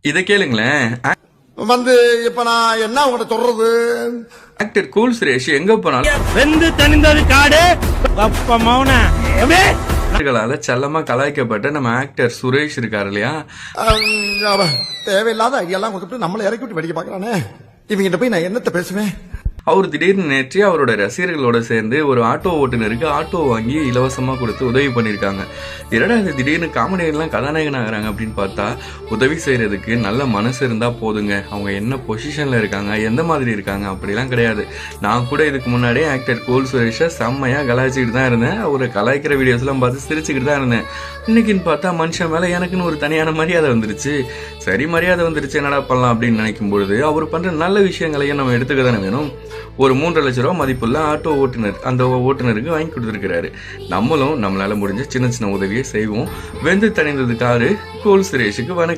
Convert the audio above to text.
இத கேளுங்களேன். வந்து இப்ப நான் என்ன உங்கள்கிட்ட சொல்றது? ஆக்டர் கூல் சுரேஷ் எங்க போனாலும் வெந்து தணிந்தது காடு அப்ப மௌன செல்லமா கலாய்க்கப்பட்ட நம்ம ஆக்டர் சுரேஷ் இருக்காரு இல்லையா, தேவையில்லாத ஐடியெல்லாம் கொடுத்துட்டு நம்மளை இறக்கி விட்டு வெடிக்க பாக்குறானே. இவங்கிட்ட போய் நான் என்னத்த பேசுவேன்? அவர் திடீர்னு நேற்று அவரோட ரசிகர்களோட சேர்ந்து ஒரு ஆட்டோ ஓட்டுநருக்கு ஆட்டோ வாங்கி இலவசமா கொடுத்து உதவி பண்ணிருக்காங்க. என்னடா இது திடீர்னு காமெடியெல்லாம் கதாநாயகன் ஆகிறாங்க அப்படின்னு பார்த்தா, உதவி செய்யறதுக்கு நல்ல மனசு இருந்தா போதுங்க. அவங்க என்ன பொசிஷன்ல இருக்காங்க, எந்த மாதிரி இருக்காங்க அப்படிலாம் கிடையாது. நான் கூட இதுக்கு முன்னாடியே ஆக்டர் கூல் சுரேஷை செம்மையா கலாய்ச்சிக்கிட்டு தான் இருந்தேன். அவரை கலாய்க்கிற வீடியோஸ் எல்லாம் பார்த்து சிரிச்சுக்கிட்டு தான் இருந்தேன். இன்னைக்குன்னு பார்த்தா மனுஷன் மேல எனக்குன்னு ஒரு தனியான மரியாதை வந்துருச்சு. சரி, மரியாதை வந்துருச்சு, என்னடா பண்ணலாம் அப்படின்னு நினைக்கும் பொழுது அவர் பண்ற நல்ல விஷயங்களையும் நம்ம எடுத்துக்க தானே வேணும். ஒரு 3 லட்சம் ரூபாய் மதிப்புள்ள ஆட்டோ ஓட்டுநர் அந்த ஓட்டுநருக்கு வாங்கி கொடுத்துருக்கிறாரு. நம்மளும் நம்மளால முடிஞ்ச சின்ன சின்ன உதவியை செய்வோம். வெந்து தணிந்தது காரு கூல் சுரேஷுக்கு வணக்கம்.